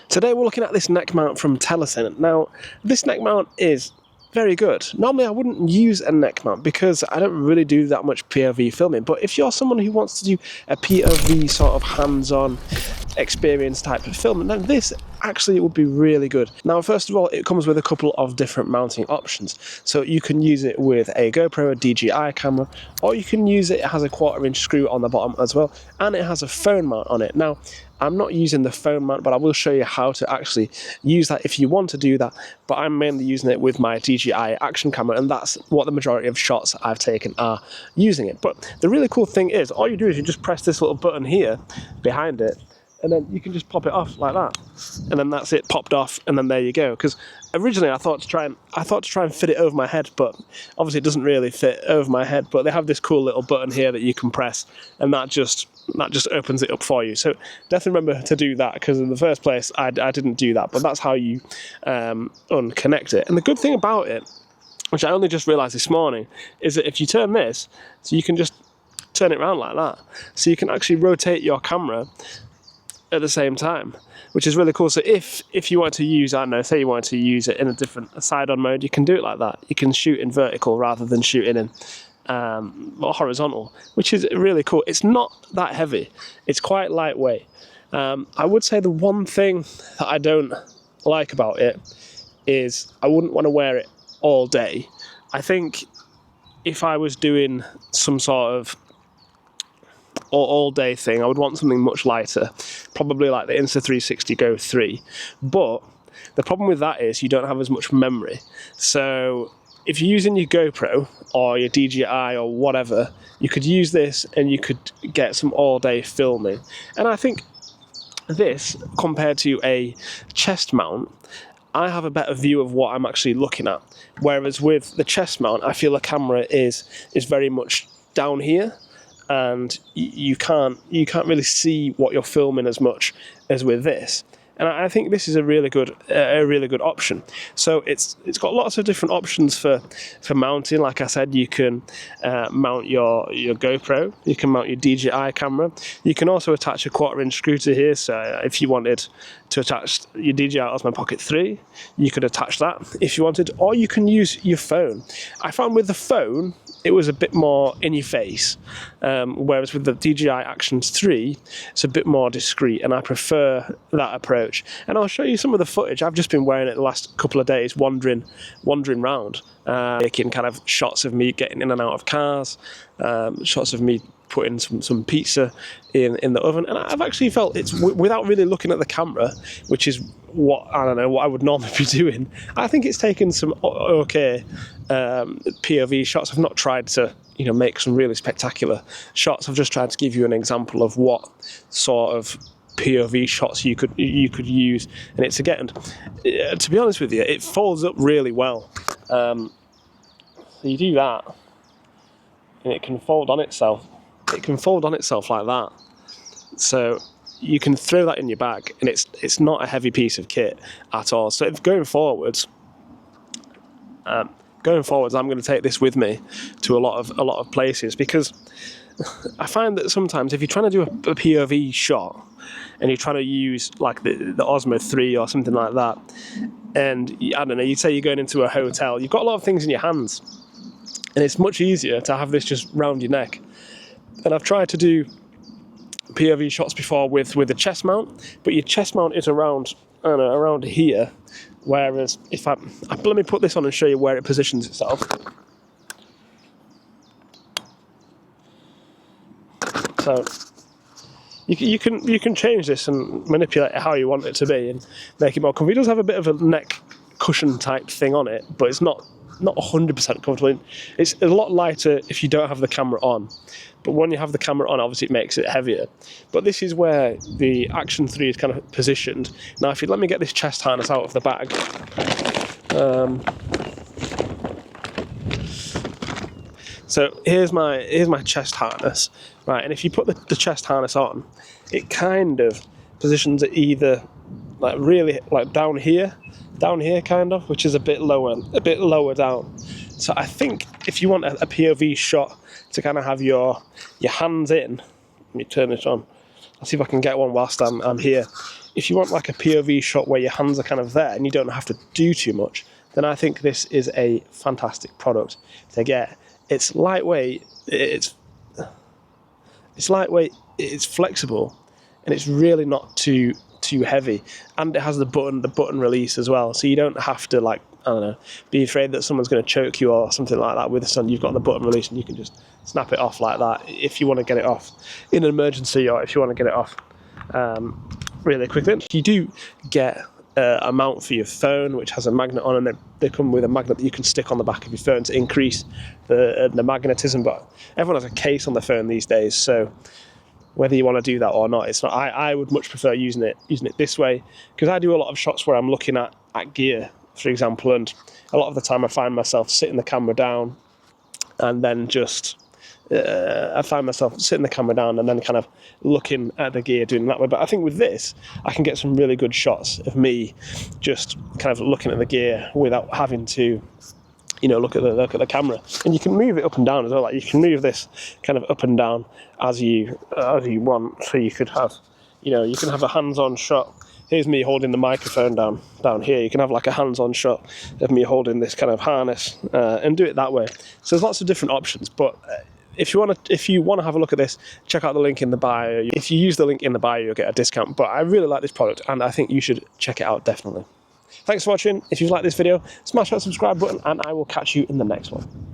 Today we're looking at this neck mount from Telesin. Now, this neck mount is very good. Normally I wouldn't use a neck mount because I don't really do that much POV filming, but if you're someone who wants to do a POV sort of hands-on experience type of film, then this actually would be really good. Now, first of all, it comes with a couple of different mounting options. So you can use it with a GoPro, a DJI camera, or you can use it has a 1/4" screw on the bottom as well, and it has a phone mount on it. Now, I'm not using the phone mount, but I will show you how to actually use that if you want to do that. But I'm mainly using it with my DJI action camera, and that's what the majority of shots I've taken are using it. But the really cool thing is, all you do is you just press this little button here behind it, and then you can just pop it off like that, and then that's it popped off, and then there you go. Because originally I thought to try and fit it over my head, but obviously it doesn't really fit over my head. But they have this cool little button here that you can press, and that just opens it up for you. So definitely remember to do that, because in the first place I didn't do that. But that's how you unconnect it. And the good thing about it, which I only just realised this morning, is that if you turn this, so you can just turn it around like that, so you can actually rotate your camera at the same time, which is really cool. So if you want to use, I don't know, say you want to use it in a different side-on mode, you can do it like that. You can shoot in vertical rather than shooting in horizontal, which is really cool. It's not that heavy. It's quite lightweight. I would say the one thing that I don't like about it is I wouldn't want to wear it all day. I think if I was doing some sort of all day thing, I would want something much lighter, probably like the Insta360 Go 3. But the problem with that is you don't have as much memory. So if you're using your GoPro or your DJI or whatever, you could use this and you could get some all-day filming. And I think this, compared to a chest mount, I have a better view of what I'm actually looking at. Whereas with the chest mount, I feel the camera is very much down here, and you can't really see what you're filming as much as with this. And I think this is a really good option. So it's got lots of different options for mounting. Like I said, you can mount your GoPro, you can mount your DJI camera. You can also attach a 1/4" screw to here. So if you wanted to attach your DJI OSMO Pocket 3, you could attach that if you wanted, or you can use your phone. I found with the phone, it was a bit more in your face, whereas with the DJI Action 3, it's a bit more discreet, and I prefer that approach. And I'll show you some of the footage. I've just been wearing it the last couple of days, wandering around, taking kind of shots of me getting in and out of cars, shots of me putting some pizza in the oven, and I've actually felt it's without really looking at the camera, which is what I would normally be doing. I think it's taken some okay POV shots. I've not tried to make some really spectacular shots. I've just tried to give you an example of what sort of POV shots you could use in it to get. And to be honest with you, it folds up really well. So you do that, and it can fold on itself. It can fold on itself like that. So you can throw that in your bag, and it's not a heavy piece of kit at all. So if going forwards, I'm going to take this with me to a lot of places, because I find that sometimes if you're trying to do a POV shot and you're trying to use like the Osmo 3 or something like that, and I don't know, you say you're going into a hotel, you've got a lot of things in your hands, and it's much easier to have this just round your neck. And I've tried to do POV shots before with the chest mount, but your chest mount is around here, whereas if let me put this on and show you where it positions itself. So you can change this and manipulate it how you want it to be and make it more comfy. It does have a bit of a neck cushion type thing on it, but it's not 100% comfortable. It's a lot lighter if you don't have the camera on, but when you have the camera on, obviously it makes it heavier. But this is where the Action 3 is kind of positioned. Now if you let me get this chest harness out of the bag, so here's my chest harness, right? And if you put the chest harness on, it kind of positions it either like really like down here kind of, which is a bit lower down. So I think if you want a POV shot to kind of have your hands in, let me turn it on. I'll see if I can get one whilst I'm here. if you want like a POV shot where your hands are kind of there and you don't have to do too much, then I think this is a fantastic product to get. It's lightweight, it's lightweight, it's flexible, and it's really not too heavy. And it has the button release as well, so you don't have to, like, I don't know, be afraid that someone's going to choke you or something like that with this one. You've got the button release and you can just snap it off like that if you want to get it off in an emergency, or if you want to get it off really quickly. You do get a mount for your phone, which has a magnet on, and then they come with a magnet that you can stick on the back of your phone to increase the magnetism. But everyone has a case on their phone these days, so whether you want to do that or not, it's not. I would much prefer using it this way, because I do a lot of shots where I'm looking at gear, for example, and a lot of the time I find myself sitting the camera down and then just I find myself sitting the camera down and then kind of looking at the gear, doing it that way. But I think with this, I can get some really good shots of me just kind of looking at the gear without having to, you know, look at the camera. And you can move it up and down as well. Like, you can move this kind of up and down as you want. So you could have, you know, you can have a hands-on shot. Here's me holding the microphone down here. You can have like a hands-on shot of me holding this kind of harness and do it that way. So there's lots of different options. But if you want to have a look at this, check out the link in the bio. If you use the link in the bio, you'll get a discount. But I really like this product, and I think you should check it out definitely. Thanks for watching. If you've liked this video, smash that subscribe button, and I will catch you in the next one.